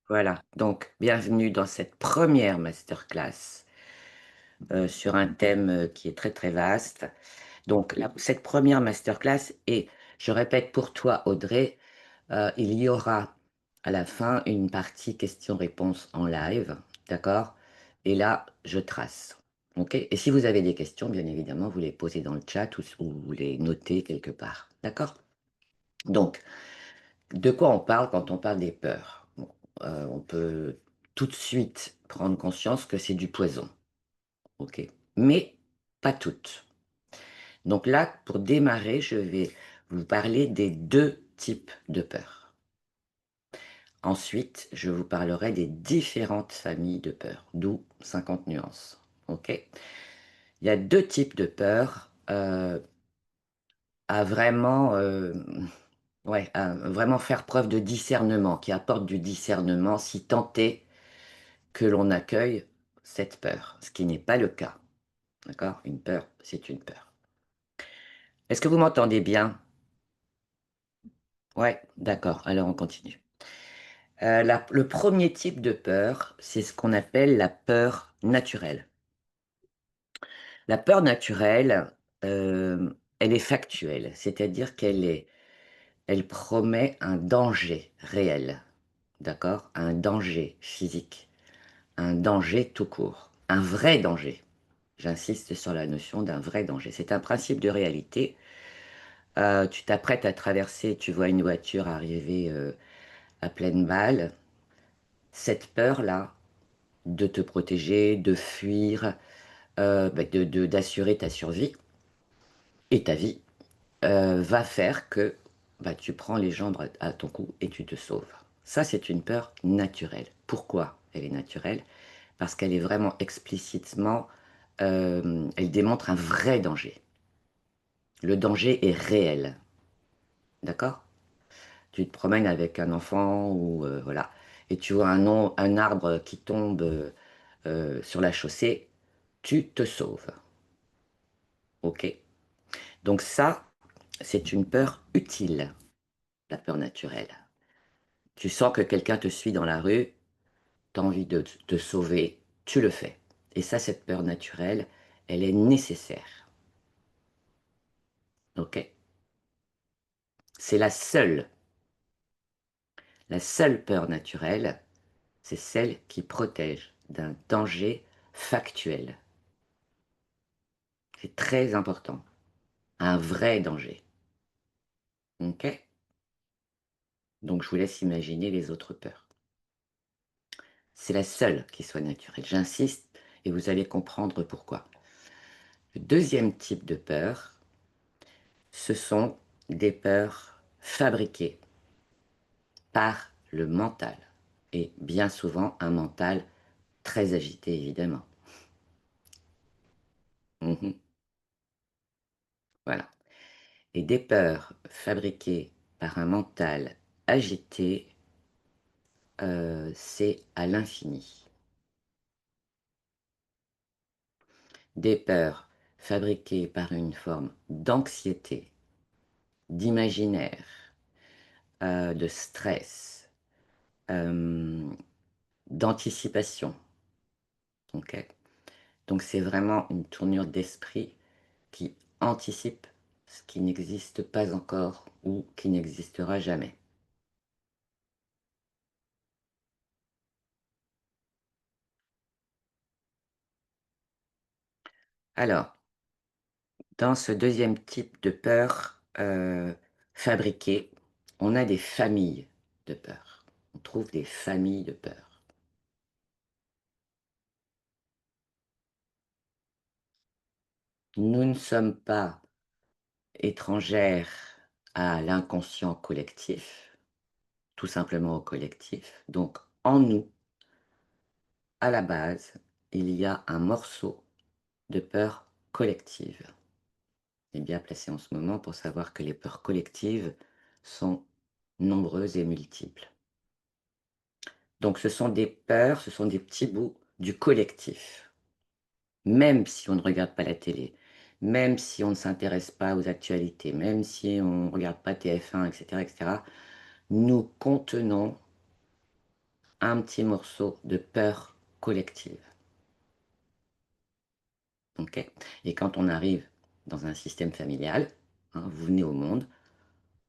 Voilà, donc bienvenue dans cette première masterclass, sur un thème, qui est très, très vaste. Donc cette première masterclass et je répète pour toi Audrey, il y aura à la fin une partie questions-réponses en live, d'accord? Et là, je trace, OK? Et si vous avez des questions, bien évidemment, vous les posez dans le chat ou vous les notez quelque part, d'accord? Donc, de quoi on parle quand on parle des peurs? Bon, on peut tout de suite prendre conscience que c'est du poison, OK? Mais pas toutes. Donc là, pour démarrer, je vais vous parler des 2 types de peurs. Ensuite, je vous parlerai des différentes familles de peurs, d'où 50 nuances, OK? Il y a 2 types de peurs, à vraiment, ouais, à vraiment faire preuve de discernement, qui apportent du discernement si tant est que l'on accueille cette peur, ce qui n'est pas le cas, d'accord? Une peur, c'est une peur. Est-ce que vous m'entendez bien? Ouais, d'accord, alors on continue. Le premier type de peur, c'est ce qu'on appelle la peur naturelle. La peur naturelle, elle est factuelle, c'est-à-dire elle promet un danger réel, d'accord? Un danger physique, un danger tout court, un vrai danger. J'insiste sur la notion d'un vrai danger. C'est un principe de réalité. Tu t'apprêtes à traverser, tu vois une voiture arriver, à pleine balle. Cette peur-là, de te protéger, de fuir, d'assurer ta survie et ta vie, va faire que, bah, tu prends les jambes à ton cou et tu te sauves. Ça, c'est une peur naturelle. Pourquoi elle est naturelle? Parce qu'elle est vraiment explicitement, elle démontre un vrai danger. Le danger est réel, d'accord? Tu te promènes avec un enfant ou voilà et tu vois un arbre qui tombe, sur la chaussée, tu te sauves, OK? Donc ça, c'est une peur utile, la peur naturelle. Tu sens que quelqu'un te suit dans la rue, tu as envie de te sauver, tu le fais et ça, cette peur naturelle, elle est nécessaire, OK? C'est la seule peur naturelle, c'est celle qui protège d'un danger factuel. C'est très important, un vrai danger, OK? Donc je vous laisse imaginer les autres peurs. C'est la seule qui soit naturelle. J'insiste et vous allez comprendre pourquoi. Le deuxième type de peur, ce sont des peurs fabriquées par le mental et bien souvent un mental très agité évidemment. Mmh. Voilà, et des peurs fabriquées par un mental agité, c'est à l'infini. Des peurs fabriquées par une forme d'anxiété, d'imaginaire, de stress, hem, d'anticipation, OK? Donc c'est vraiment une tournure d'esprit qui anticipe ce qui n'existe pas encore ou qui n'existera jamais. Alors, dans ce deuxième type de peur, fabriquée, on a des familles de peur. On trouve des familles de peur. Nous ne sommes pas étrangères à l'inconscient collectif, tout simplement au collectif. Donc en nous, à la base, il y a un morceau de peur collective. Il est bien placé en ce moment pour savoir que les peurs collectives sont nombreuses et multiples. Donc ce sont des peurs, ce sont des petits bouts du collectif. Même si on ne regarde pas la télé, même si on ne s'intéresse pas aux actualités, même si on ne regarde pas TF1, etc., etc., nous contenons un petit morceau de peur collective. Ok. Et quand on arrive dans un système familial, hein, vous venez au monde,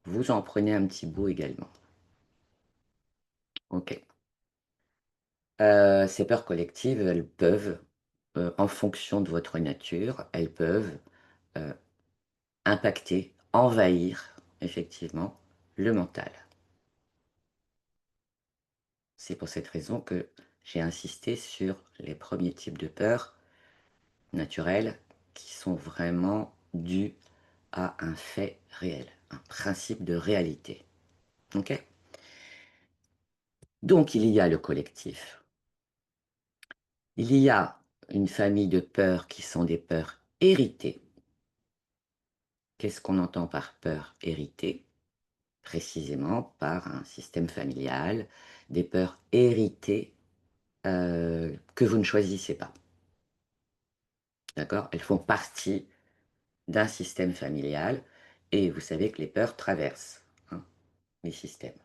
vous en prenez un petit bout également. Ok. Ces peurs collectives, elles peuvent, en fonction de votre nature, elles peuvent euh, impacter, envahir effectivement le mental. C'est pour cette raison que j'ai insisté sur les premiers types de peurs naturelles qui sont vraiment dus à un fait réel, un principe de réalité. Ok. Donc il y a le collectif. Il y a une famille de peurs qui sont des peurs héritées. Qu'est-ce qu'on entend par peur héritée? Précisément par un système familial, des peurs héritées que vous ne choisissez pas. D'accord? Elles font partie d'un système familial et vous savez que les peurs traversent, hein, les systèmes.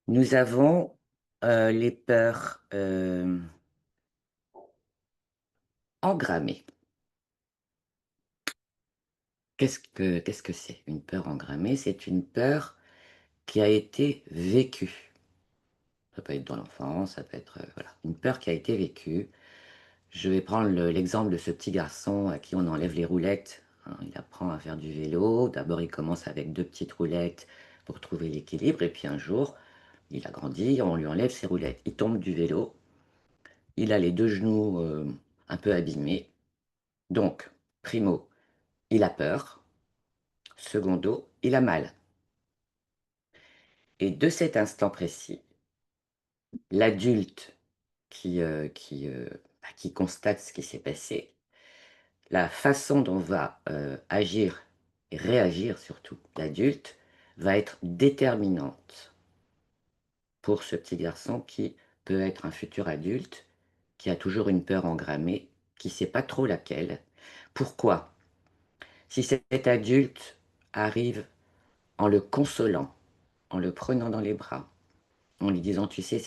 Nous avons les peurs engrammées. Qu'est-ce que c'est une peur engrammée? C'est une peur qui a été vécue. Ça peut être dans l'enfance, ça peut être voilà, une peur qui a été vécue. Je vais prendre l'exemple de ce petit garçon à qui on enlève les roulettes, hein. Il apprend à faire du vélo. D'abord, il commence avec 2 petites roulettes pour trouver l'équilibre. Et puis un jour, il a grandi, on lui enlève ses roulettes. Il tombe du vélo. Il a les 2 genoux un peu abîmés. Donc, primo, il a peur. Secondo, il a mal. Et de cet instant précis, l'adulte qui constate ce qui s'est passé, la façon dont va agir et réagir surtout l'adulte va être déterminante pour ce petit garçon qui peut être un futur adulte, qui a toujours une peur engrammée, qui ne sait pas trop laquelle. Pourquoi? Si cet adulte arrive en le consolant, en le prenant dans les bras, en lui disant, tu sais,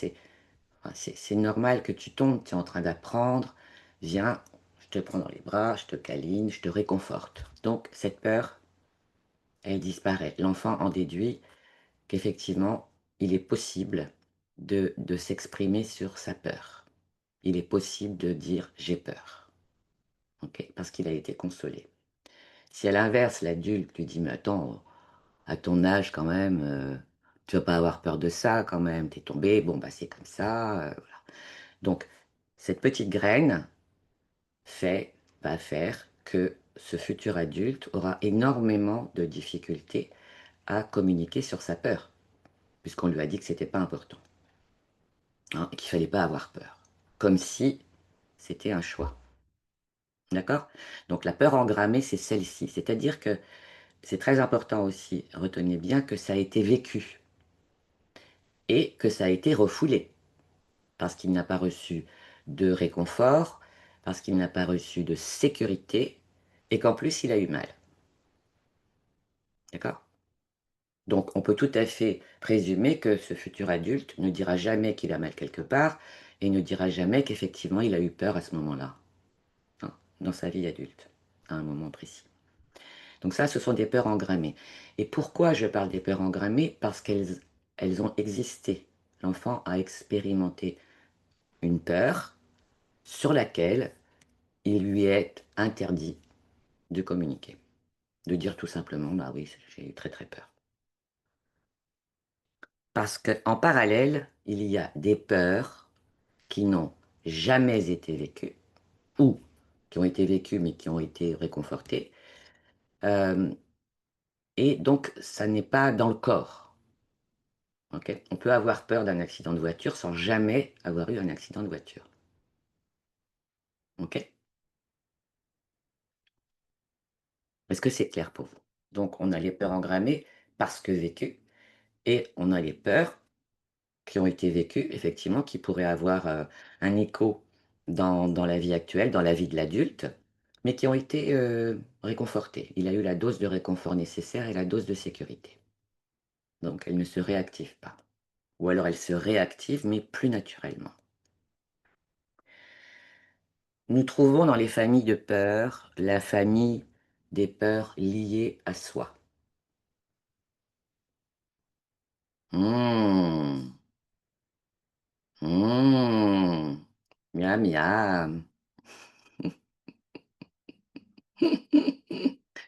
c'est normal que tu tombes, tu es en train d'apprendre, viens, je te prends dans les bras, je te câline, je te réconforte. Donc cette peur, elle disparaît. L'enfant en déduit qu'effectivement, il est possible de s'exprimer sur sa peur. Il est possible de dire j'ai peur, ok, parce qu'il a été consolé. Si à l'inverse, l'adulte lui dit mais attends, à ton âge quand même, tu vas pas avoir peur de ça quand même, t'es tombé, bon bah c'est comme ça, voilà. Donc cette petite graine va faire que ce futur adulte aura énormément de difficultés à communiquer sur sa peur, puisqu'on lui a dit que c'était pas important, hein, et qu'il fallait pas avoir peur, comme si c'était un choix. D'accord? Donc la peur engrammée, c'est celle-ci. C'est-à-dire que c'est très important aussi, retenez bien que ça a été vécu et que ça a été refoulé, parce qu'il n'a pas reçu de réconfort, parce qu'il n'a pas reçu de sécurité, et qu'en plus il a eu mal. D'accord? Donc on peut tout à fait présumer que ce futur adulte ne dira jamais qu'il a mal quelque part, et ne dira jamais qu'effectivement il a eu peur à ce moment-là, hein, dans sa vie adulte, à un moment précis. Donc ça, ce sont des peurs engrammées. Et pourquoi je parle des peurs engrammées? Parce qu'elles ont existé. L'enfant a expérimenté une peur sur laquelle il lui est interdit de communiquer, de dire tout simplement, bah oui, j'ai eu très très peur. Parce qu'en parallèle, il y a des peurs qui n'ont jamais été vécues, ou qui ont été vécues mais qui ont été réconfortées. Euh, et donc, ça n'est pas dans le corps. Ok. On peut avoir peur d'un accident de voiture sans jamais avoir eu un accident de voiture. Ok. Est-ce que c'est clair pour vous? Donc, on a les peurs engrammées parce que vécues, et on a les peurs qui ont été vécues, effectivement, qui pourraient avoir un écho dans la vie actuelle, dans la vie de l'adulte, mais qui ont été réconfortées. Il a eu la dose de réconfort nécessaire et la dose de sécurité. Donc, elles ne se réactivent pas. ou alors elle se réactive, mais plus naturellement. Nous trouvons dans les familles de peur la famille des peurs liées à soi. Mmh. Mmh. Miam, miam.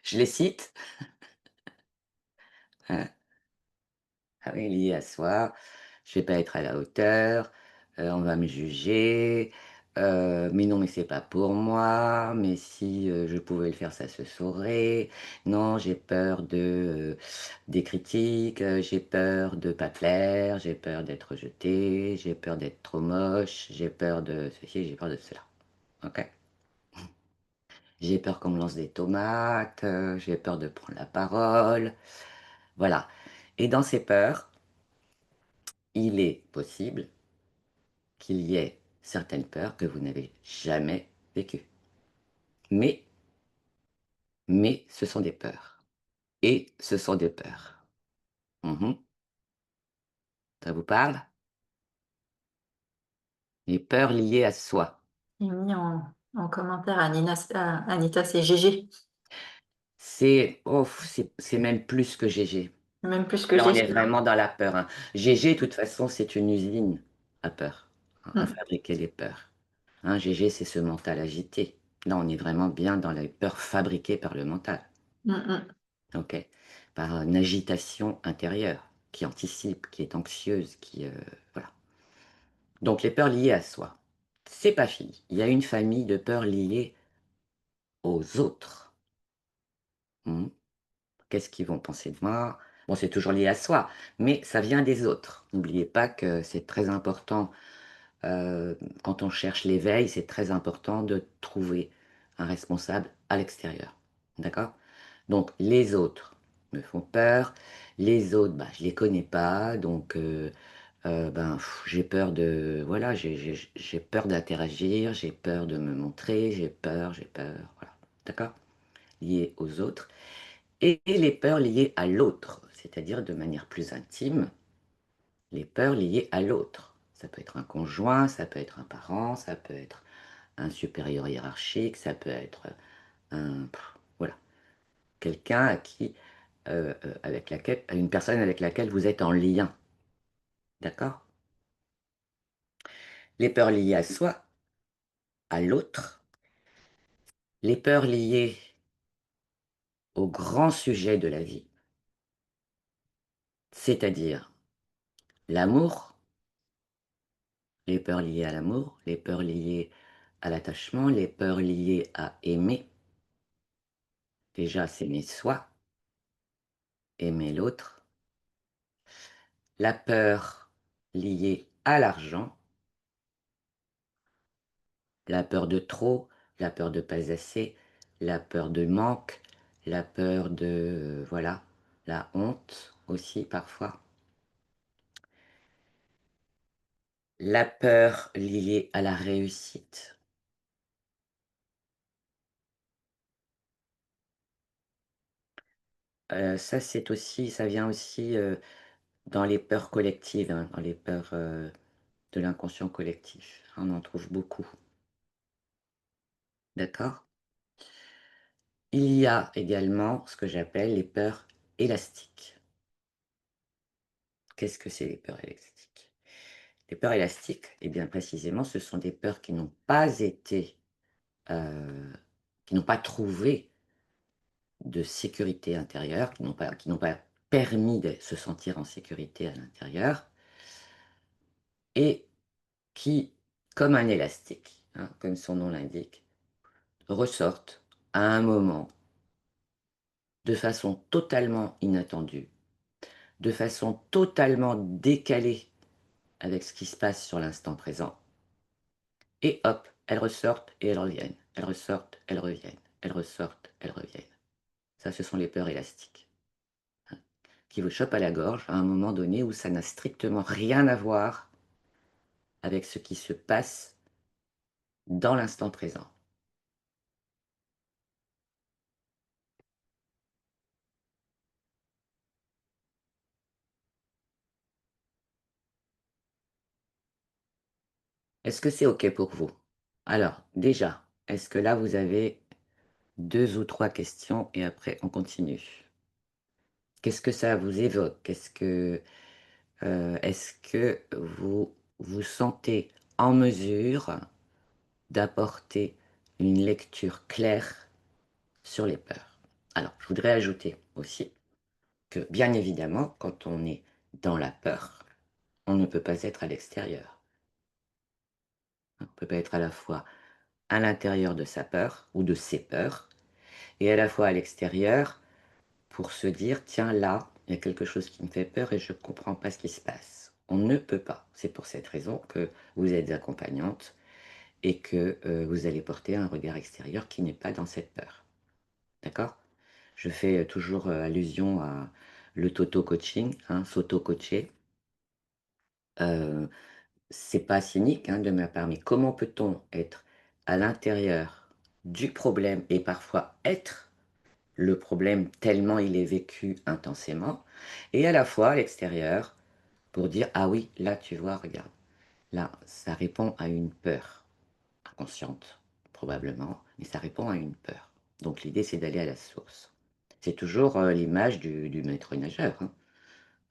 Je les cite? Hein. Ah oui, lié à soi. Je vais pas être à la hauteur, on va me juger, mais non, mais c'est pas pour moi, mais si, je pouvais le faire, ça se saurait. Non, j'ai peur des critiques, j'ai peur de pas plaire, j'ai peur d'être rejeté, j'ai peur d'être trop moche, j'ai peur de ceci, j'ai peur de cela. OK? J'ai peur qu'on me lance des tomates, j'ai peur de prendre la parole, voilà. Et dans ces peurs, il est possible qu'il y ait certaines peurs que vous n'avez jamais vécues. Mais, mais ce sont des peurs. Et ce sont des peurs. Mmh. Ça vous parle? Les peurs liées à soi. J'ai mis en commentaire Anita, c'est GG, C'est oh, c'est même plus que GG. même plus que Là, on GG, est hein. vraiment dans la peur, hein. GG, de toute façon, c'est une usine à peur, hein, à Mmh. fabriquer les peurs. Hein, GG, c'est ce mental agité. Là, on est vraiment bien dans les peurs fabriquées par le mental. Mmh mh. OK. Par une agitation intérieure qui anticipe, qui est anxieuse, voilà. Donc les peurs liées à soi. C'est pas fini. Il y a une famille de peurs liées aux autres. Mmh. Qu'est-ce qu'ils vont penser de moi? Bon, c'est toujours lié à soi, mais ça vient des autres. N'oubliez pas que c'est très important, quand on cherche l'éveil, c'est très important de trouver un responsable à l'extérieur. D'accord? Donc les autres me font peur, les autres, bah, je les connais pas, donc ben, j'ai peur de voilà, j'ai peur d'interagir, j'ai peur de me montrer, j'ai peur, voilà. D'accord? Liées aux autres et les peurs liées à l'autre, c'est-à-dire de manière plus intime, les peurs liées à l'autre. Ça peut être un conjoint, ça peut être un parent, ça peut être un supérieur hiérarchique, ça peut être un voilà, quelqu'un à qui avec laquelle une personne avec laquelle vous êtes en lien, d'accord? Les peurs liées à soi, à l'autre, les peurs liées au grand sujet de la vie, c'est-à-dire l'amour, les peurs liées à l'amour, les peurs liées à l'attachement, les peurs liées à aimer. Déjà, s'aimer soi, aimer l'autre, la peur liée à l'argent, la peur de trop, la peur de pas assez, la peur de manque, la peur de, voilà, la honte aussi parfois. La peur liée à la réussite. Ça c'est aussi ça vient aussi, dans les peurs collectives, hein, dans les peurs, de l'inconscient collectif. On en trouve beaucoup, d'accord? Il y a également ce que j'appelle les peurs élastiques. Qu'est-ce que c'est les peurs élastiques? Les peurs élastiques, eh bien, précisément, ce sont des peurs qui n'ont pas été, qui n'ont pas trouvé de sécurité intérieure, qui n'ont pas permis de se sentir en sécurité à l'intérieur et qui, comme un élastique, hein, comme son nom l'indique, ressortent à un moment de façon totalement inattendue, de façon totalement décalée avec ce qui se passe sur l'instant présent. Et hop, elles ressortent et elles reviennent. Elles ressortent, elles reviennent. Elles ressortent, elles reviennent. Ça, ce sont les peurs élastiques, hein, qui vous chopent à la gorge à un moment donné où ça n'a strictement rien à voir avec ce qui se passe dans l'instant présent. Est-ce que c'est OK pour vous? Alors, déjà, est-ce que là, vous avez 2 ou 3 questions et après on continue? Qu'est-ce que ça vous évoque? Est-ce que vous vous sentez en mesure d'apporter une lecture claire sur les peurs? Alors, je voudrais ajouter aussi que, bien évidemment, quand on est dans la peur, on ne peut pas être à l'extérieur. On ne peut pas être à la fois à l'intérieur de sa peur ou de ses peurs et à la fois à l'extérieur pour se dire: «Tiens, là, il y a quelque chose qui me fait peur et je ne comprends pas ce qui se passe». On ne peut pas. C'est pour cette raison que vous êtes accompagnante et que, vous allez porter un regard extérieur qui n'est pas dans cette peur. D'accord? Je fais, toujours, allusion à l'auto-coaching, hein, s'auto-coacher. Heu, c'est pas cynique, hein, de ma part, mais comment peut-on être à l'intérieur du problème et parfois être le problème tellement il est vécu intensément et à la fois à l'extérieur pour dire: «Ah oui, là, tu vois, regarde, là, ça répond à une peur». Inconsciente, probablement, mais ça répond à une peur. Donc l'idée, c'est d'aller à la source. C'est toujours, l'image du maître nageur, hein.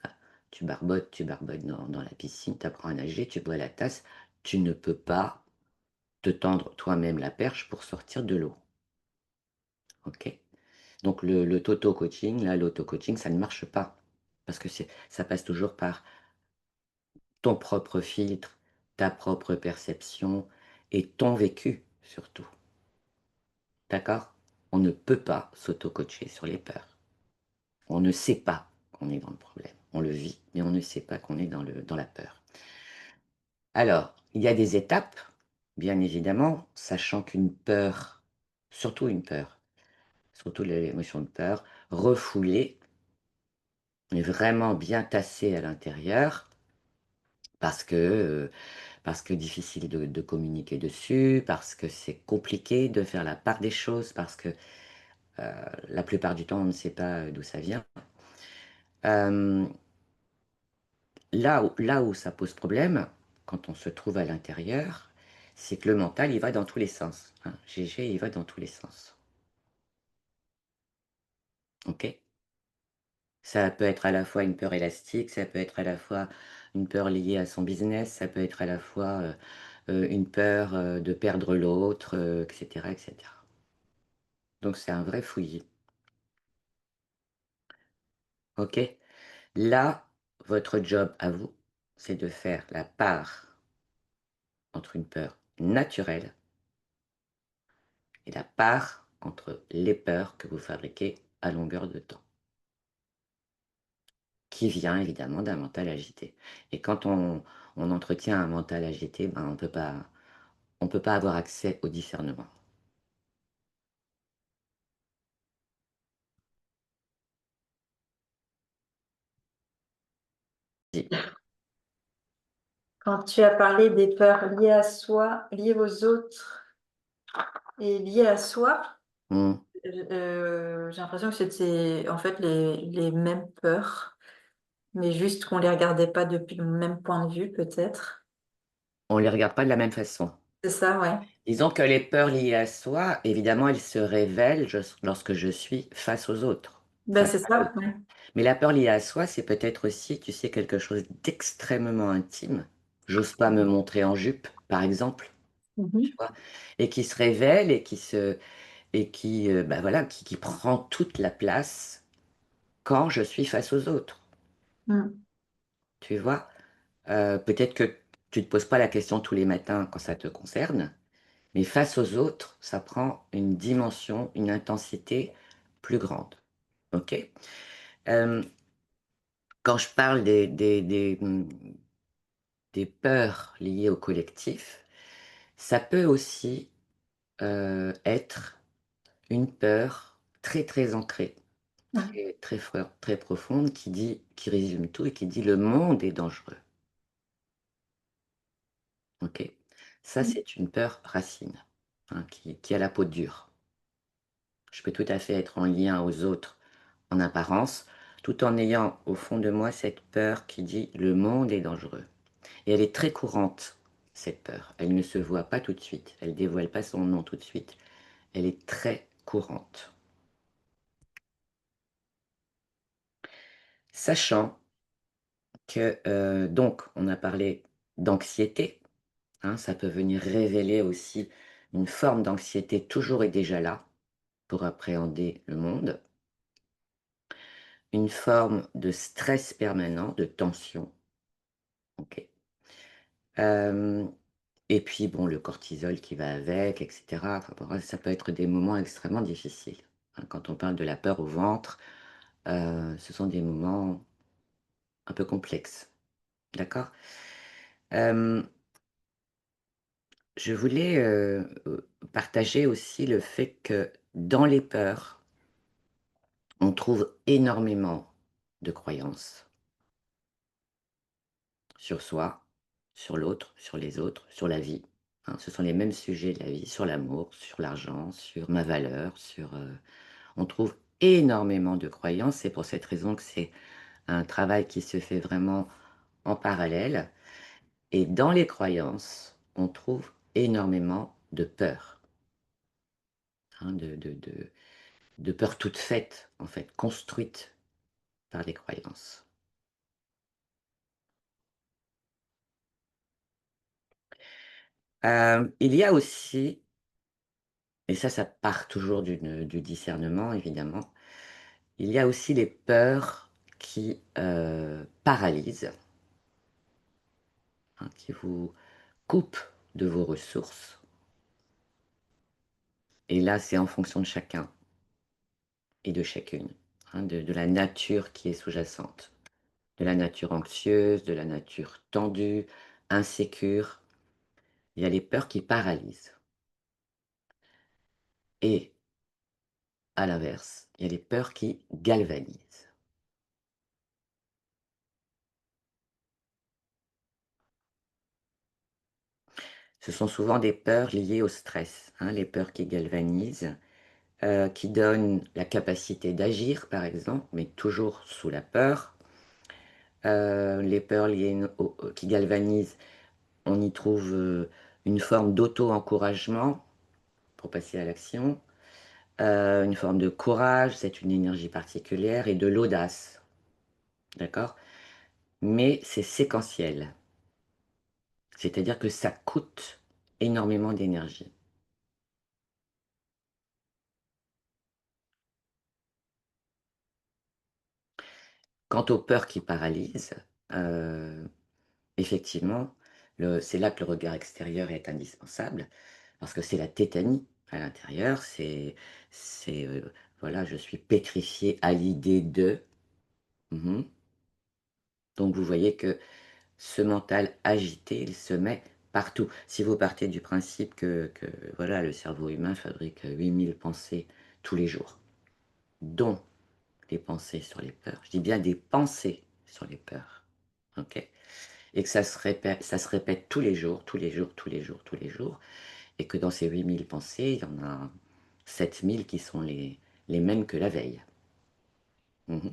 Ah, tu barbotes dans la piscine, tu apprends à nager, tu bois la tasse, tu ne peux pas te tendre toi-même la perche pour sortir de l'eau, OK? Donc le toto coaching, là, l'auto-coaching, ça ne marche pas parce que ça passe toujours par ton propre filtre, ta propre perception et ton vécu surtout. D'accord? On ne peut pas s'auto-coacher sur les peurs. On ne sait pas qu'on est dans le problème. On le vit, mais on ne sait pas qu'on est dans la peur. Alors, il y a des étapes, bien évidemment, sachant qu'une peur, surtout l'émotion de peur, refoulée, est vraiment bien tassée à l'intérieur parce que difficile de communiquer dessus, parce que c'est compliqué de faire la part des choses, parce que la plupart du temps, on ne sait pas d'où ça vient. Hem, là où ça pose problème, quand on se trouve à l'intérieur, c'est que le mental, il va dans tous les sens, hein. GG, il va dans tous les sens. OK? Ça peut être à la fois une peur élastique, ça peut être à la fois une peur liée à son business, ça peut être à la fois, une peur, de perdre l'autre, et cetera, et cetera. Donc c'est un vrai fouillis. OK? Là, votre job à vous, c'est de faire la part entre une peur naturelle et la part entre les peurs que vous fabriquez à longueur de temps, qui vient évidemment d'un mental agité. Et quand on entretient un mental agité, ben, on peut pas avoir accès au discernement. Dis. Quand tu as parlé des peurs liées à soi, liées aux autres et liées à soi, Mmh. j'ai l'impression que c'était en fait les mêmes peurs, mais juste qu'on les regardait pas depuis le même point de vue peut-être. On les regarde pas de la même façon. C'est ça, ouais. Disons que les peurs liées à soi, évidemment, elles se révèlent lorsque je suis face aux autres, Ben face c'est à ça, l'autre. ouais. Mais la peur liée à soi, c'est peut-être aussi, tu sais, quelque chose d'extrêmement intime. J'ose pas me montrer en jupe, par exemple. Tu Mmh. vois? Et qui se révèle et qui, bah, voilà, qui prend toute la place quand je suis face aux autres, Mmh. tu vois? Peut-être que tu te poses pas la question tous les matins quand ça te concerne, mais face aux autres, ça prend une dimension, une intensité plus grande, OK? Hem, quand je parle des peurs liées au collectif, ça peut aussi, être une peur très, très ancrée. Mmh. Très profonde qui résume tout et qui dit: «Le monde est dangereux». OK? Ça, Mmh. c'est une peur racine, hein, qui a la peau dure. Je peux tout à fait être en lien aux autres en apparence, tout en ayant au fond de moi cette peur qui dit: «Le monde est dangereux» et elle est très courante. cette peur. Elle ne se voit pas tout de suite, elle ne dévoile pas son nom tout de suite. Elle est très courante. Sachant que, donc, on a parlé d'anxiété, hein, ça peut venir révéler aussi une forme d'anxiété toujours et déjà là pour appréhender le monde, une forme de stress permanent, de tension, ok. Hem, et puis bon, le cortisol qui va avec, et cetera. Enfin, bon, ça peut être des moments extrêmement difficiles, hein. Quand on parle de la peur au ventre, ce sont des moments un peu complexes, d'accord? Hem, je voulais, partager aussi le fait que dans les peurs, on trouve énormément de croyances sur soi, sur l'autre, sur les autres, sur la vie, hein. Ce sont les mêmes sujets de la vie, sur l'amour, sur l'argent, sur ma valeur, sur, on trouve énormément de croyances. C'est pour cette raison que c'est un travail qui se fait vraiment en parallèle. Et dans les croyances, on trouve énormément de peurs, hein, de peurs toutes faites, en fait, construites par les croyances. Il y a aussi, et ça part toujours du discernement évidemment, il y a aussi les peurs qui, paralysent, hein, qui vous coupent de vos ressources. Et là, c'est en fonction de chacun et de chacune, hein, de la nature qui est sous-jacente. De la nature anxieuse, de la nature tendue, insécure. Il y a les peurs qui paralysent. Et à l'inverse, il y a les peurs qui galvanisent. Ce sont souvent des peurs liées au stress, hein, les peurs qui galvanisent, qui donnent la capacité d'agir, par exemple, mais toujours sous la peur. Les peurs liées qui galvanisent, on y trouve une forme d'auto-encouragement pour passer à l'action, une forme de courage, c'est une énergie particulière, et de l'audace, d'accord? Mais c'est séquentiel, c'est-à-dire que ça coûte énormément d'énergie. Quant aux peurs qui paralysent, heu, effectivement, c'est là que le regard extérieur est indispensable, parce que c'est la tétanie à l'intérieur, c'est, voilà, je suis pétrifié à l'idée de. Mmh. Donc vous voyez que ce mental agité, il se met partout. Si vous partez du principe que voilà, le cerveau humain fabrique 8 000 pensées tous les jours, dont des pensées sur les peurs. Je dis bien des pensées sur les peurs, OK? Et que ça se répète tous les jours, tous les jours, tous les jours, tous les jours, et que dans ces 8 000 pensées, il y en a 7 000 qui sont les mêmes que la veille. Mmh.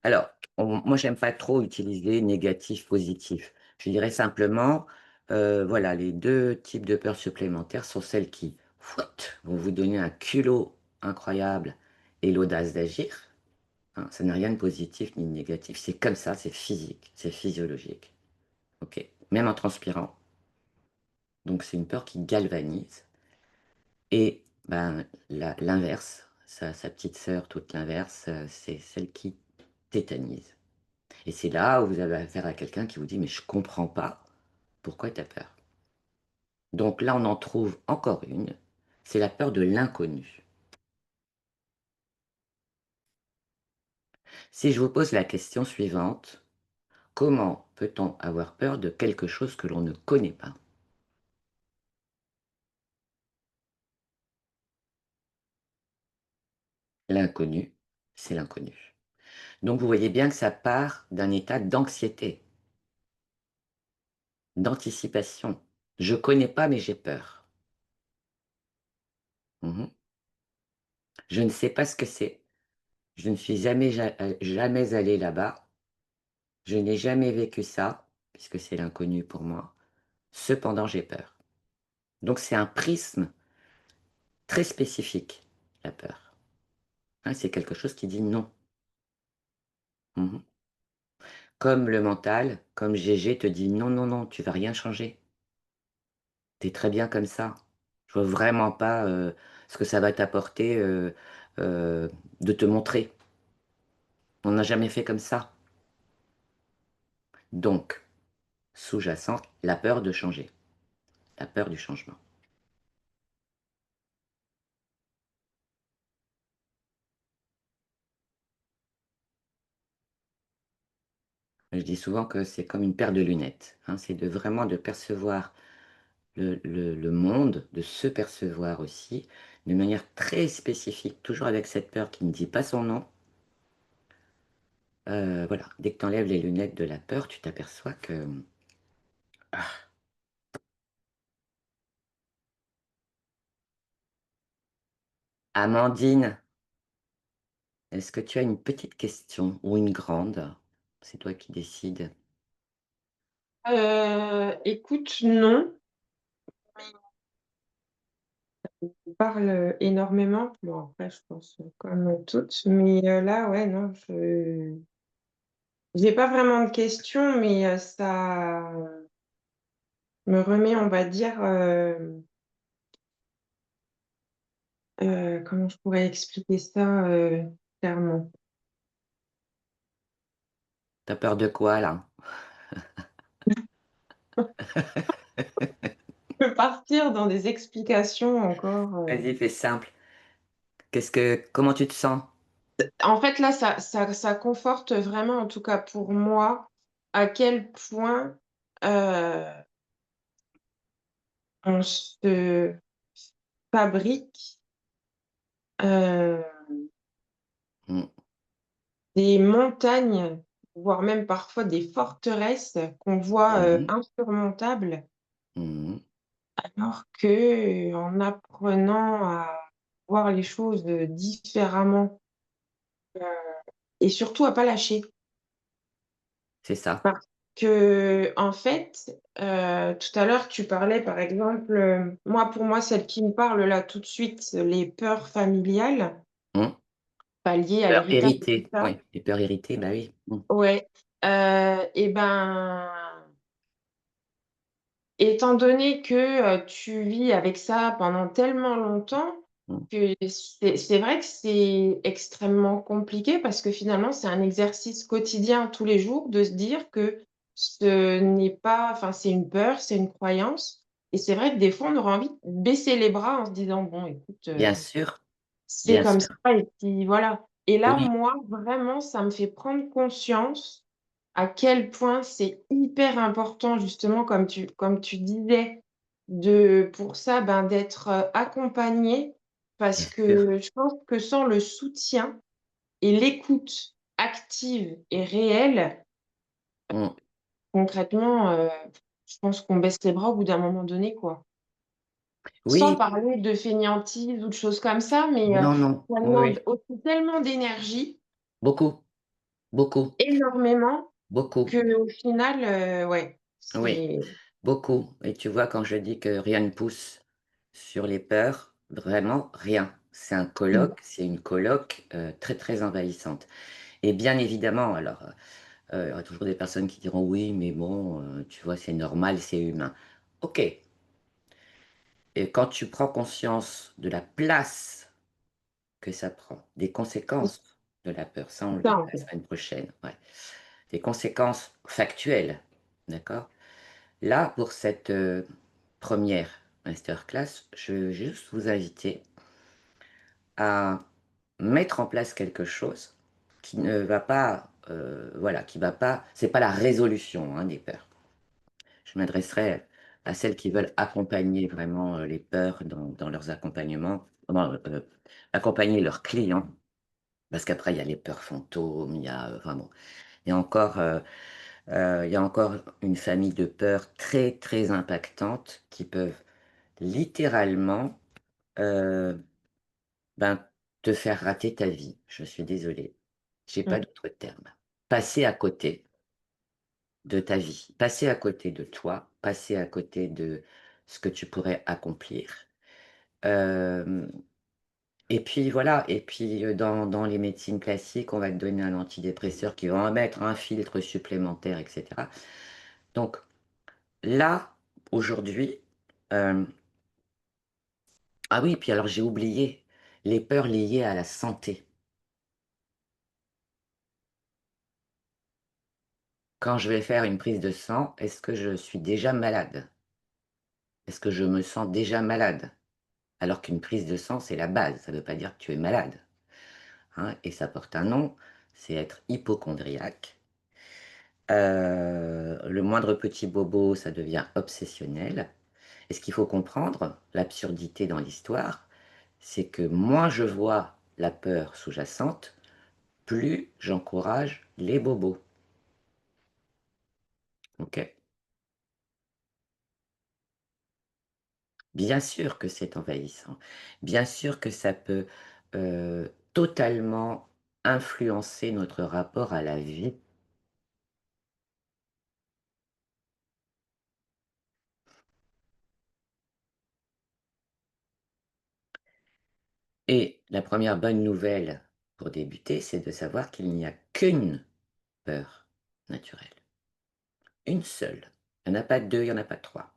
Alors, moi, j'aime pas trop utiliser négatif, positif. Je dirais simplement, voilà, les 2 types de peurs supplémentaires sont celles qui, fouit, vont vous donner un culot incroyable et l'audace d'agir, hein. Ça n'a rien de positif ni de négatif, c'est comme ça, c'est physique, c'est physiologique, OK? Même en transpirant. Donc c'est une peur qui galvanise, et ben, l'inverse, sa petite sœur toute l'inverse, c'est celle qui tétanise. Et c'est là où vous avez affaire à quelqu'un qui vous dit: «Mais je comprends pas, pourquoi tu as peur?» Donc là, on en trouve encore une, c'est la peur de l'inconnu. Si je vous pose la question suivante: comment peut-on avoir peur de quelque chose que l'on ne connaît pas? L'inconnu, c'est l'inconnu. Donc vous voyez bien que ça part d'un état d'anxiété, d'anticipation. Je connais pas, mais j'ai peur. Mmh. Je ne sais pas ce que c'est. Je ne suis jamais allée là-bas. Je n'ai jamais vécu ça, puisque c'est l'inconnu pour moi. Cependant, j'ai peur. Donc c'est un prisme très spécifique, la peur. Hein, c'est quelque chose qui dit non. Mmh. Comme le mental, comme Gégé te dit: «Non, non, non, tu vas rien changer. Tu es très bien comme ça. Je vois vraiment pas, ce que ça va t'apporter, heu, de te montrer. On n'a jamais fait comme ça». Donc, sous-jacente, la peur de changer, la peur du changement. Je dis souvent que c'est comme une paire de lunettes, hein, c'est de vraiment de percevoir le monde, de se percevoir aussi, de manière très spécifique, toujours avec cette peur qui ne dit pas son nom. Voilà, dès que tu enlèves les lunettes de la peur, tu t'aperçois que ah, Amandine, est-ce que tu as une petite question ou une grande? C'est toi qui décides. Écoute, non, on parle énormément. Bon, après, je pense, comme toutes, mais là, ouais, non, je j'ai pas vraiment de questions, mais ça me remet, on va dire, comment je pourrais expliquer ça, clairement? Tu as peur de quoi là? Je peux partir dans des explications encore, Vas-y, fais simple. Comment tu te sens? en fait, là, ça conforte vraiment, en tout cas pour moi, à quel point, heu, on se fabrique, heu, Mmh. des montagnes, voire même parfois des forteresses qu'on voit, Mmh. insurmontables, Mmh. alors que, en apprenant à voir les choses, différemment, heu et surtout à pas lâcher. C'est ça. Parce qu'en fait, tout à l'heure, tu parlais, par exemple, moi, pour moi, celle qui me parle là, tout de suite, les peurs familiales, Mmh. pas liées à Peur l'héritage et tout héritée, ça. oui, les peurs héritées, bah oui. Mmh. Ouais, et ben, étant donné que, tu vis avec ça pendant tellement longtemps, Mmh. que c'est vrai que c'est extrêmement compliqué parce que finalement, c'est un exercice quotidien tous les jours de se dire que ce n'est pas enfin, c'est une peur, c'est une croyance et c'est vrai que des fois, on aurait envie de baisser les bras en se disant: «Bon écoute, Bien sûr, c'est bien comme ça sûr. et puis voilà». Et là, Oui, moi, vraiment, ça me fait prendre conscience à quel point c'est hyper important justement comme tu disais, pour ça, ben, d'être, accompagné parce bien sûr. que je pense que sans le soutien et l'écoute active et réelle, Mmh. concrètement, je pense qu'on baisse les bras au bout d'un moment donné, quoi. Sans Oui, parler de fainéantise ou de choses comme ça, mais, non, non. ça Oui, oui. demande aussi tellement d'énergie, Beaucoup, beaucoup, énormément, beaucoup. qu'au final, ouais, Oui, c'est beaucoup. Et tu vois, quand je dis que rien ne pousse sur les peurs, vraiment rien. mmh, C'est une colloque, très, très envahissante. Et bien évidemment, alors, il y aura toujours des personnes qui diront: «Oui, mais bon, tu vois, c'est normal, c'est humain». OK. Et quand tu prends conscience de la place que ça prend, des c'est conséquences de la peur, ça on le ça, verra en la fait. semaine prochaine, ouais. Des conséquences factuelles, d'accord? Là, pour cette, 1re masterclass, je veux juste vous inviter à mettre en place quelque chose qui ne va pas, voilà, qui va pas c'est pas la résolution, hein, des peurs. Je m'adresserai à celles qui veulent accompagner vraiment, les peurs dans leurs accompagnements, accompagner leurs clients, parce qu'après il y a les peurs fantômes, il y a, enfin bon, il y a encore, il y a encore une famille de peurs très, très impactantes qui peuvent littéralement, heu, ben, te faire rater ta vie. Je suis désolée. J'ai pas Mmh. d'autre terme. Passer à côté de ta vie, passer à côté de toi, passer à côté de ce que tu pourrais accomplir. Hem Et puis voilà, et puis, dans les médecines classiques, on va te donner un antidépresseur qui va en mettre un filtre supplémentaire et cetera. Donc là, aujourd'hui, hem ah oui, puis alors j'ai oublié, les peurs liées à la santé. Quand je vais faire une prise de sang, est-ce que je suis déjà malade? Est-ce que je me sens déjà malade? Alors qu'une prise de sang, c'est la base, ça ne veut pas dire que tu es malade, hein, et ça porte un nom, c'est être hypocondriaque. Le moindre petit bobo, ça devient obsessionnel. Et ce qu'il faut comprendre, l'absurdité dans l'histoire, c'est que moins je vois la peur sous-jacente, plus j'encourage les bobos. OK? Bien sûr que c'est envahissant. Bien sûr que ça peut, totalement influencer notre rapport à la vie. Et la première bonne nouvelle pour débuter, c'est de savoir qu'il n'y a qu'une peur naturelle. Une seule. Il n'y en a pas 2, il n'y en a pas 3.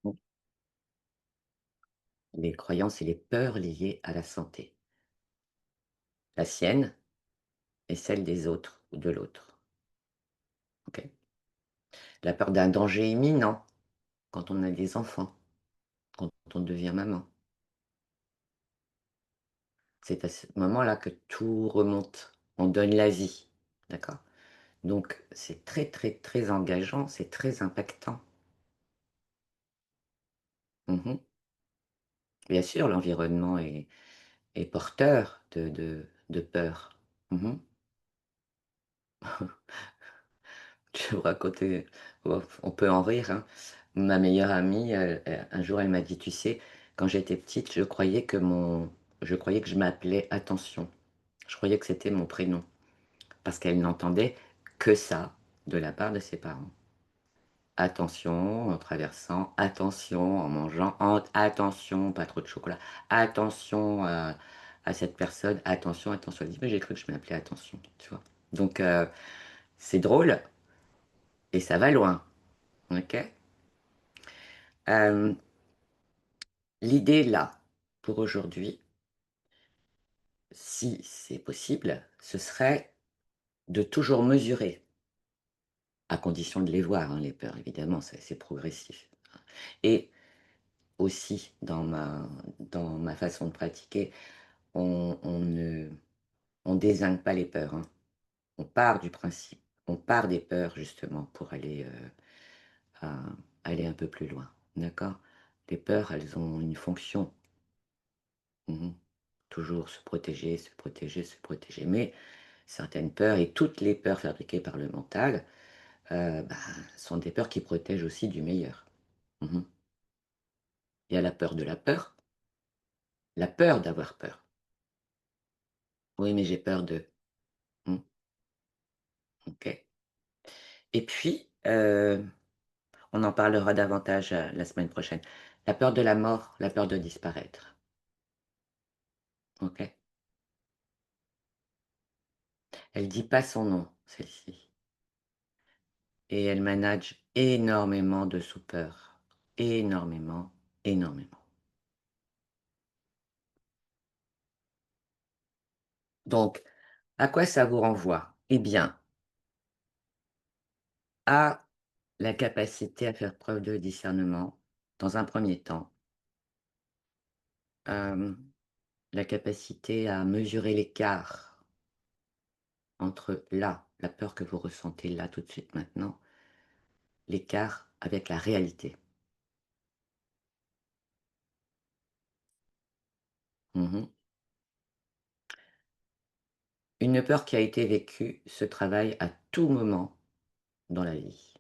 Mmh. Les croyances et les peurs liées à la santé. La sienne et celle des autres ou de l'autre. OK? La peur d'un danger imminent quand on a des enfants, quand on devient maman. C'est à ce moment-là que tout remonte. On donne la vie. D'accord? Donc c'est très, très, très engageant, c'est très impactant. Mmh. Bien sûr, l'environnement est porteur de peur. Mmh. Je vais vous raconter, oh, on peut en rire, hein. Ma meilleure amie, un jour, elle m'a dit: «Tu sais, quand j'étais petite, je croyais que je m'appelais Attention. Je croyais que c'était mon prénom», parce qu'elle n'entendait que ça de la part de ses parents. Attention en traversant, attention en mangeant, attention, pas trop de chocolat, attention à cette personne, attention, attention. Elle dit: «Mais j'ai cru que je m'appelais Attention», tu vois? Donc c'est drôle et ça va loin, OK? Hem, L'idée là, pour aujourd'hui, si c'est possible, ce serait de toujours mesurer, à condition de les voir, hein, les peurs évidemment, c'est progressif, hein. Et aussi dans ma façon de pratiquer, on ne on dézingue pas les peurs, hein. On part du principe, on part des peurs justement pour à aller un peu plus loin, d'accord? Les peurs, elles ont une fonction. Mmh. Toujours se protéger, se protéger, se protéger. Mais certaines peurs et toutes les peurs fabriquées par le mental, bah, sont des peurs qui protègent aussi du meilleur. Mmh. Il y a la peur de la peur d'avoir peur. «Oui, mais j'ai peur de». Mmh, OK. Et puis, on en parlera davantage, la semaine prochaine. La peur de la mort, la peur de disparaître. OK? Elle dit pas son nom, celle-ci, et elle manage énormément de sous-peurs. Énormément, énormément. Donc, à quoi ça vous renvoie? Eh bien, à la capacité à faire preuve de discernement, dans un premier temps. La capacité à mesurer l'écart entre là, la peur que vous ressentez là, tout de suite, maintenant, l'écart avec la réalité. Mmh. Une peur qui a été vécue se travaille à tout moment dans la vie.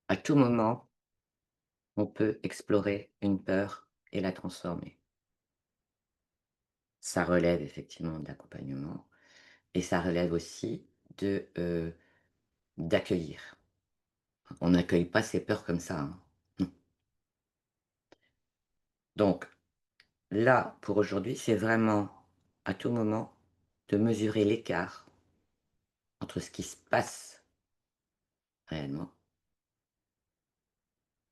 À tout moment, on peut explorer une peur et la transformer. Ça relève effectivement de l'accompagnement et ça relève aussi d'accueillir. On n'accueille pas ses peurs comme ça, hein. Non. Donc là, pour aujourd'hui, c'est vraiment à tout moment de mesurer l'écart entre ce qui se passe réellement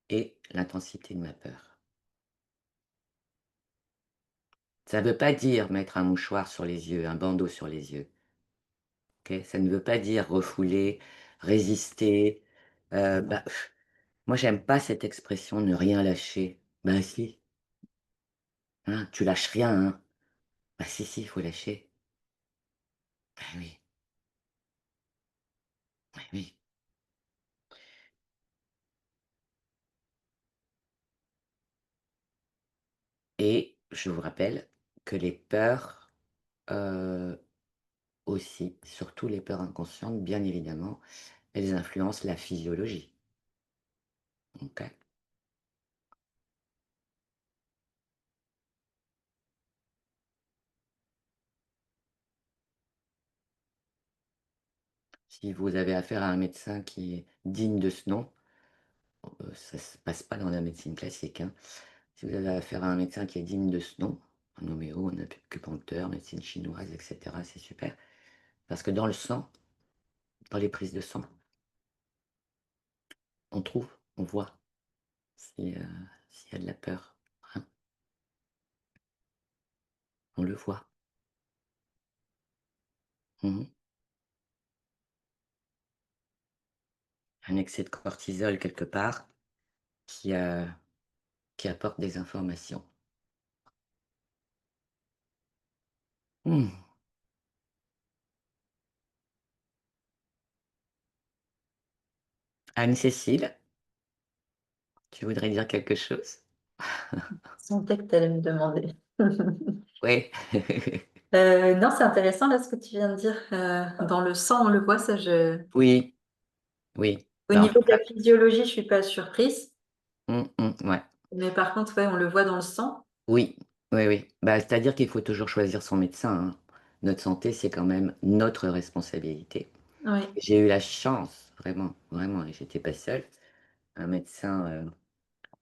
et l'intensité de ma peur. Ça ne veut pas dire mettre un mouchoir sur les yeux, un bandeau sur les yeux, OK? Ça ne veut pas dire refouler, résister, bah, moi j'aime pas cette expression «ne rien lâcher». Bah si, hein, tu lâches rien, hein. Bah si, si, il faut lâcher. Bah oui, bah oui. Et je vous rappelle que les peurs, heu, aussi, surtout les peurs inconscientes, bien évidemment, elles influencent la physiologie, OK? Si vous avez affaire à un médecin qui est digne de ce nom, ça se passe pas dans la médecine classique, hein. Si vous avez affaire à un médecin qui est digne de ce nom, un homéo, un acupuncteur, médecine chinoise et cetera, c'est super. Parce que dans le sang, dans les prises de sang, on trouve, on voit si, s'il y a de la peur, hein, on le voit. Mmh. Un excès de cortisol quelque part qui, heu, qui apporte des informations. Mmh. Anne-Cécile, tu voudrais dire quelque chose? Je sentais que tu allais me demander. Oui. Non, c'est intéressant là ce que tu viens de dire. Dans le sang, on le voit, ça je. Oui, oui. Au Bah, en niveau fait, de la physiologie, je suis pas surprise, ouais. mais par contre, ouais, on le voit dans le sang. Oui, oui, oui. Bah, c'est-à-dire qu'il faut toujours choisir son médecin, hein. Notre santé, c'est quand même notre responsabilité. Oui. J'ai eu la chance, vraiment, vraiment, et j'étais pas seule. Un médecin,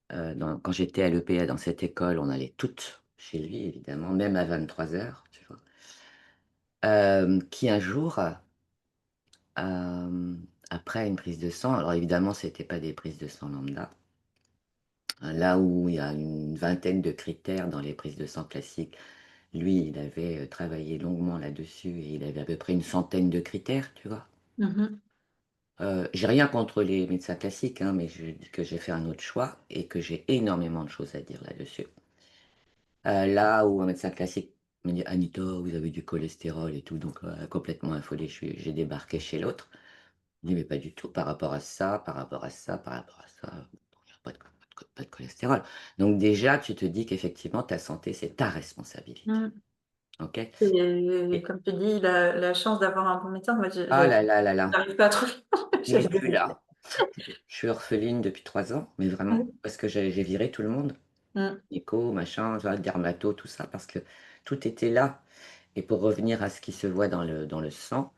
quand j'étais à l'EPA dans cette école, on allait toutes chez lui évidemment, même à 23h, tu vois? Qui un jour, après une prise de sang, alors évidemment c'était pas des prises de sang lambda, là où il y a une vingtaine de critères dans les prises de sang classiques, lui il avait, travaillé longuement là-dessus et il avait à peu près une centaine de critères, tu vois? Mhm. J'ai rien contre les médecins classiques, hein, mais je dis que j'ai fait un autre choix et que j'ai énormément de choses à dire là-dessus. Là où un médecin classique me dit: «Anita, vous avez du cholestérol et tout», donc complètement affolée, j'ai débarqué chez l'autre. Je dis: «Mais pas du tout, par rapport à ça, par rapport à ça, par rapport à ça, il y a pas de cholestérol». Donc déjà, tu te dis qu'effectivement ta santé, c'est ta responsabilité, Mm. OK? Et Et comme tu dis, la chance d'avoir un bon médecin, moi, ah là là là là, j'arrive pas à trouver. il J'avais est des plus médecins. là. Je suis orpheline depuis 3 ans, mais vraiment, Oui. parce que j'ai viré tout le monde. Mm. Gynéco, machin, tu vois, dermato, tout ça, parce que tout était là. Et pour revenir à ce qui se voit dans le sang,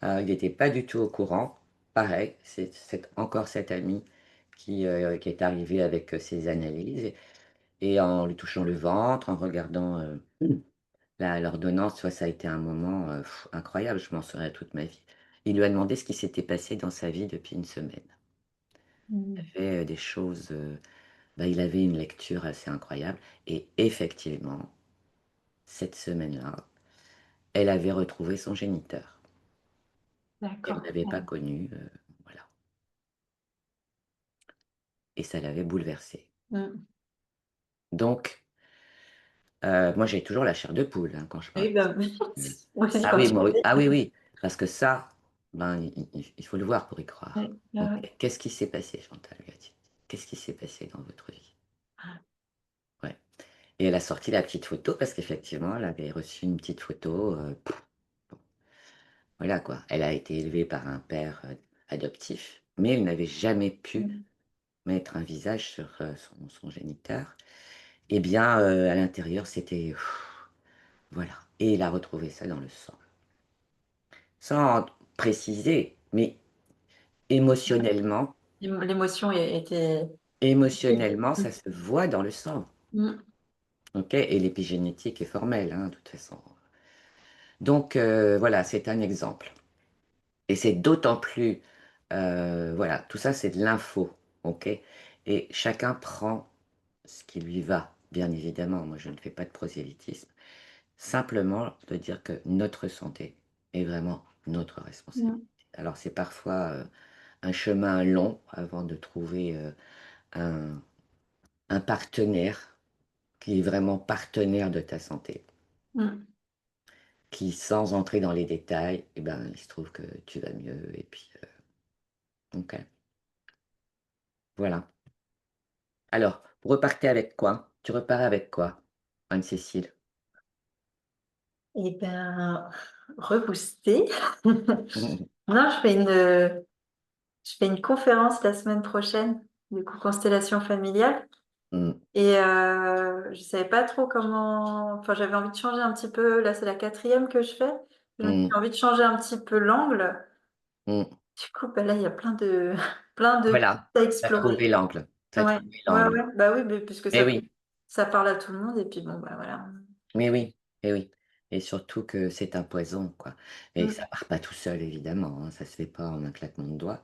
il n'était pas du tout au courant. Pareil, c'est encore cet ami qui est arrivé avec, ses analyses et en lui touchant le ventre, en regardant, la l'ordonnance, tu vois, ça a été un moment, incroyable, je m'en souviendrai toute ma vie. Il lui a demandé ce qui s'était passé dans sa vie depuis une semaine. Il Mm. y avait, des choses, bah, il avait une lecture assez incroyable et effectivement, cette semaine-là, elle avait retrouvé son géniteur. Elle D'accord. l'avait pas connu, voilà, et ça l'avait bouleversée. Mm. Donc moi j'ai toujours la chair de poule, hein, quand je parle Oui, de bah, ça. moi aussi, Ah quand oui, tu moi m'as oui. dit. Ah oui, oui, parce que ça, ben, il faut le voir pour y croire. Oui, OK. ouais, Qu'est-ce qui s'est passé Chantal, lui a dit? Qu'est-ce qui s'est passé dans votre vie? ouais. Ouais, Et elle a sorti la petite photo parce qu'effectivement, elle avait reçu une petite photo. Bon, voilà quoi. Elle a été élevée par un père adoptif, mais elle n'avait jamais pu Mm. mettre un visage sur son géniteur. Eh bien, à l'intérieur, c'était... Voilà. Et il a retrouvé ça dans le sang. Sans préciser, mais émotionnellement, L'émotion était... émotionnellement, ça se voit dans le sang. Mm. Ok, et l'épigénétique est formelle, hein, de toute façon. Donc, voilà, c'est un exemple. Et c'est d'autant plus, voilà, tout ça, c'est de l'info, ok? Et chacun prend ce qui lui va, bien évidemment. Moi, je ne fais pas de prosélytisme. Simplement de dire que notre santé est vraiment notre responsabilité. Mm. Alors, c'est parfois un chemin long avant de trouver un, un partenaire qui est vraiment partenaire de ta santé, Mm. qui, sans entrer dans les détails, eh ben, il se trouve que tu vas mieux. Et puis, ok, voilà. Alors, vous repartez avec quoi? Tu repars avec quoi, Anne-Cécile? Eh ben, rebooster. Non, je fais une conférence la semaine prochaine, du coup, constellation familiale. Mm, Et je savais pas trop comment. Enfin, j'avais envie de changer un petit peu. Là, c'est la quatrième que je fais. J'ai mm, envie de changer un petit peu l'angle. mm. Du coup, bah là, il y a plein de pistes Voilà, à tu as explorer. trouvé l'angle. Tu as Ouais, trouvé ouais, l'angle. ouais. Bah oui, mais puisque Mais oui, ça parle à tout le monde. Et puis bon, bah voilà. mais oui, mais oui. Et surtout que c'est un poison, quoi. Et ça Mm. part pas tout seul, évidemment, hein, ça se fait pas en un claquement de doigts.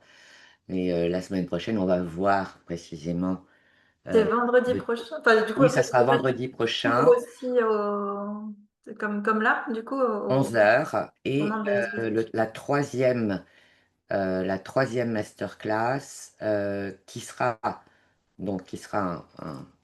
Mais la semaine prochaine, on va voir précisément. C'est euh, vendredi de- prochain. Enfin, du coup, Oui, ça après, je sera sais pas si vendredi tu ouvres prochain, aussi comme là, du coup, 11 heures. au Et nom de l'association. la troisième masterclass qui sera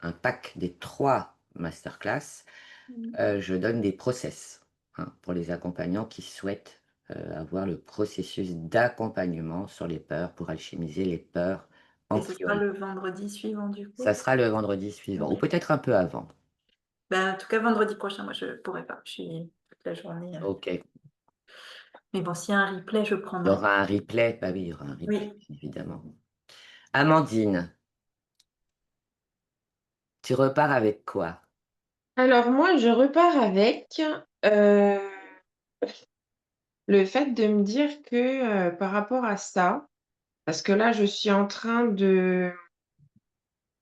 un pack des trois masterclass. Mm. Je donne des process, hein, pour les accompagnants qui souhaitent avoir le processus d'accompagnement sur les peurs pour alchimiser les peurs en Et ce sera priorité. le vendredi suivant, du Ça coup. sera le vendredi suivant, ou Ok. peut-être un peu avant. Ben, en tout cas, vendredi prochain, moi, je pourrais pas. Je suis toute la journée. Ok. Il Mais bon, s'il y a un replay, je y prendrai. aura un replay. Bah oui, il y aura un replay, Oui. évidemment. Amandine, tu repars avec quoi? Alors moi, je repars avec euh, le fait de me dire que par rapport à ça, parce que là, je suis en train de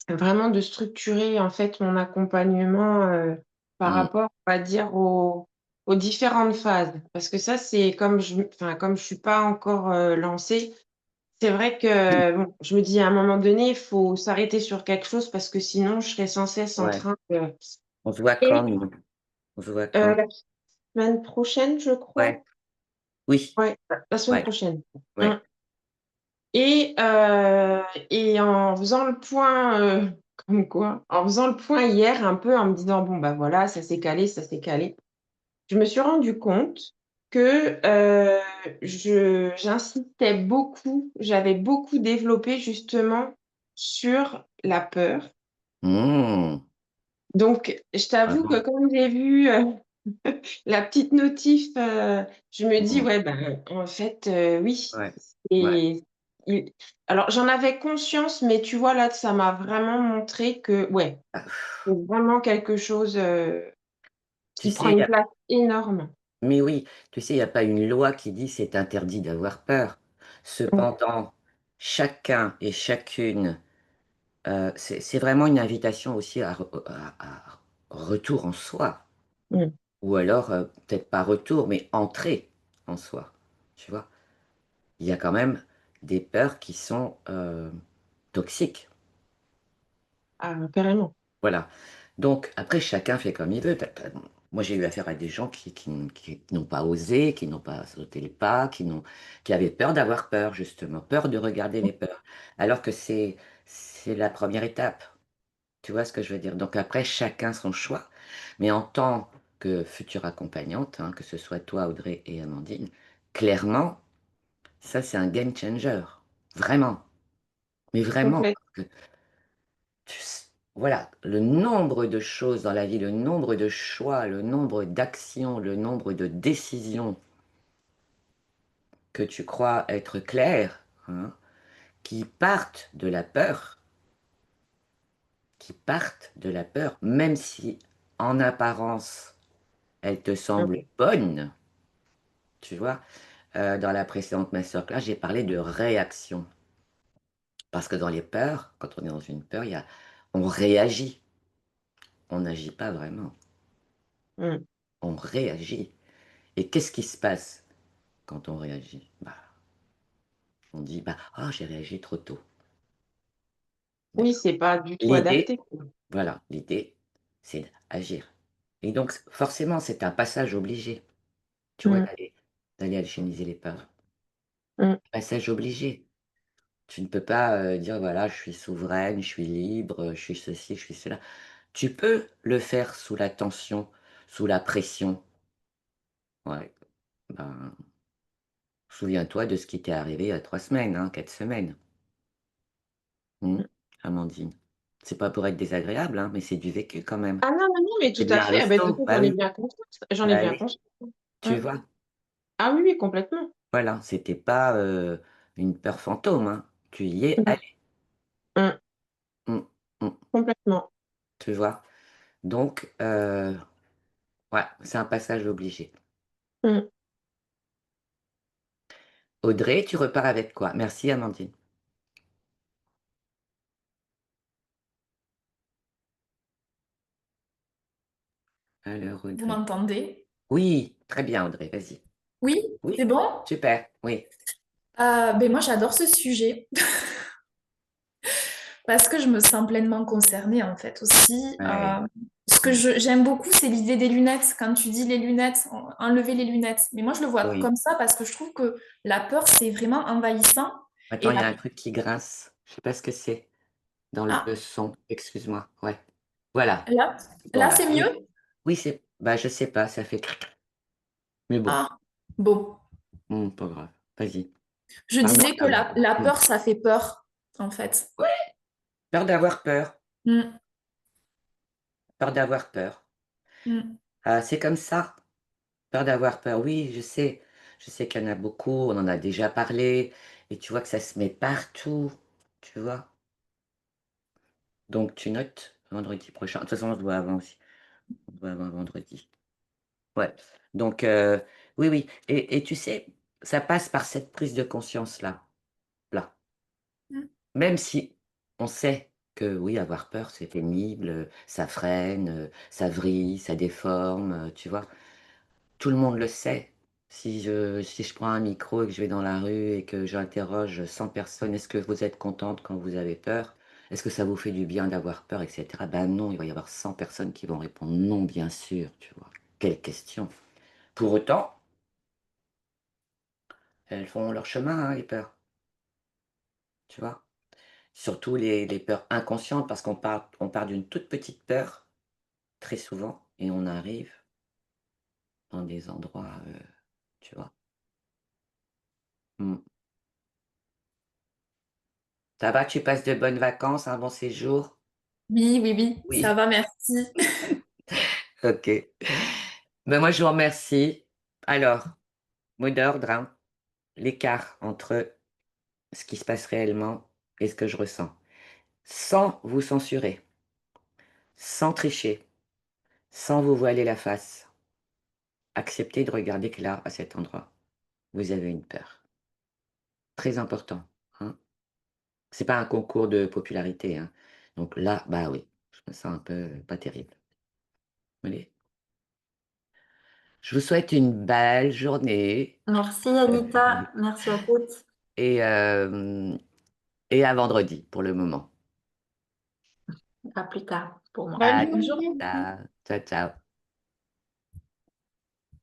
vraiment de structurer en fait mon accompagnement par Hmm, rapport, on va dire, aux différentes phases. Parce que ça, c'est comme je suis pas encore lancée, c'est vrai que bon, je me dis à un moment donné, il faut s'arrêter sur quelque chose parce que sinon, je serais sans cesse en ouais. train de... On se voit Et quand, nous? On se voit quand? la semaine prochaine, je Ouais. crois. Oui. Ouais, la semaine Ouais. prochaine. Mm. Ouais. Et, euh, et en faisant le point, comme quoi, en faisant le point hier un peu, en me disant, bon, bah voilà, ça s'est calé, je me suis rendu compte que j'insistais beaucoup, j'avais beaucoup développé justement sur la peur. Hmm. Donc, je t'avoue que Bravo. quand j'ai vu la petite notif, je me dis, Hmm. ouais, ben, en fait, oui. Ouais. Ouais. Et, il- Alors, j'en avais conscience, mais tu vois, là, ça m'a vraiment montré que, ouais, Ah, c'est vraiment quelque chose tu qui prend sais, une place énorme. mais oui, tu sais, il n'y a pas une loi qui dit c'est interdit d'avoir peur. Mm, Cependant, chacun et chacune, c'est vraiment une invitation aussi à retour en soi. mm. Ou alors, peut-être pas retour, mais entrée en soi. Tu vois? Il y a quand même des peurs qui sont toxiques. Ah, carrément. Voilà. Donc, après, chacun fait comme il veut. Moi, j'ai eu affaire à des gens qui n'ont pas osé, qui n'ont pas sauté le pas, qui avaient peur d'avoir peur, justement, peur de regarder les peurs. Alors que c'est la première étape. Tu vois ce que je veux dire? Donc, après, chacun son choix. Mais en tant que future accompagnante, hein, que ce soit toi, Audrey et Amandine, clairement, ça, c'est un game changer. Vraiment. Mais vraiment. Complète. Tu s- voilà, le nombre de choses dans la vie, le nombre de choix, le nombre d'actions, le nombre de décisions que tu crois être claires, hein, qui partent de la peur, qui partent de la peur, même si en apparence elles te semblent Mhm. bonnes, tu vois. Dans la précédente masterclass, j'ai parlé de réaction. Parce que dans les peurs, quand on est dans une peur, on réagit. On n'agit pas vraiment. Mhm. On réagit. Et qu'est-ce qui se passe quand on réagit? Bah, on dit, bah, oh, j'ai réagi trop tôt. Oui, D'accord. c'est pas du tout L'idée, adapté. voilà, l'idée, c'est d'agir. Et donc, forcément, c'est un passage obligé, tu vois, Mhm. d'aller alchimiser les peurs. Mhm. Passage obligé. Tu ne peux pas dire, voilà, je suis souveraine, je suis libre, je suis ceci, je suis cela. Tu peux le faire sous la tension, sous la pression. Ouais, ben, souviens-toi de ce qui t'est arrivé il y a 3 semaines, hein, 4 semaines. Mmh, Amandine. C'est pas pour être désagréable, hein, mais c'est du vécu quand même. Ah non, non, non, mais C'est tout à bien fait. Ah ben, de toute resto, façon, bah j'en ai oui, bien conscience. J'en ai bah bien oui, conscience. tu Mmh. vois? Ah oui, oui, complètement. Voilà, c'était pas, une peur fantôme, hein. Tu y es Mmh. allé. Mmh. Mmh, mmh, Complètement. tu vois? Donc ouais, c'est un passage obligé. Mmh. Audrey, tu repars avec quoi? Merci Amandine. Alors Vous Audrey. m'entendez? Oui, très bien Audrey, vas-y. Oui, c'est Oui, bon? super, oui, Ben moi, j'adore ce sujet parce que je me sens pleinement concernée en fait aussi. ouais, Ce que mmh, j'aime beaucoup, c'est l'idée des lunettes. Quand tu dis les lunettes, enlever les lunettes. Mais moi, je le vois oui. comme ça parce que je trouve que la peur, c'est vraiment envahissant. Attends, Et il y la... a un truc qui grince. Je sais pas ce que c'est dans le Ah, son. Excuse-moi. Ouais. Voilà. là, Bon là, là, c'est oui. mieux? Oui, c'est bah, je sais pas, ça fait cric. Mais bon, Ah, bon. pas grave. Vas-y. Je Parle-moi disais que d'Amandine. la peur, ça fait peur en fait. Ouais, peur d'avoir peur. Mm, Peur d'avoir peur. mm. Ah, c'est comme ça. Peur d'avoir peur. Oui, je sais. Je sais qu'il y en a beaucoup, on en a déjà parlé et tu vois que ça se met partout, tu vois? Donc tu notes vendredi prochain. De toute façon, on se voit avant aussi. On se voit avant vendredi. Ouais, donc oui, oui et tu sais, ça passe par cette prise de conscience-là, là. Mm. Même si on sait que oui, avoir peur, c'est pénible, ça freine, ça vrille, ça déforme, tu vois? Tout le monde le sait. Si je prends un micro et que je vais dans la rue et que j'interroge 100 personnes: «Est-ce que vous êtes contente quand vous avez peur? Est-ce que ça vous fait du bien d'avoir peur?» et cetera. Ben non, il va y avoir 100 personnes qui vont répondre: «Non, bien sûr», tu vois? Quelle question! Pour autant, elles font leur chemin, hein, les peurs, tu vois? Surtout les peurs inconscientes parce qu'on part d'une toute petite peur, très souvent, et on arrive dans des endroits, tu vois? Mmh. Ça va, tu passes de bonnes vacances, un bon séjour? Oui, oui, oui, ça Oui, va, merci. OK. Ben, moi, je vous remercie. Alors, mot d'ordre, hein, l'écart entre ce qui se passe réellement et ce que je ressens. Sans vous censurer, sans tricher, sans vous voiler la face. Acceptez de regarder que là, à cet endroit, vous avez une peur. Très important, hein. C'est pas un concours de popularité, hein. Donc là, bah oui, je me sens un peu pas terrible. Allez. Je vous souhaite une belle journée, Merci Anita, merci à toutes. et hem et à vendredi pour le moment. À plus tard pour moi. Bonne À journée. ciao, ciao.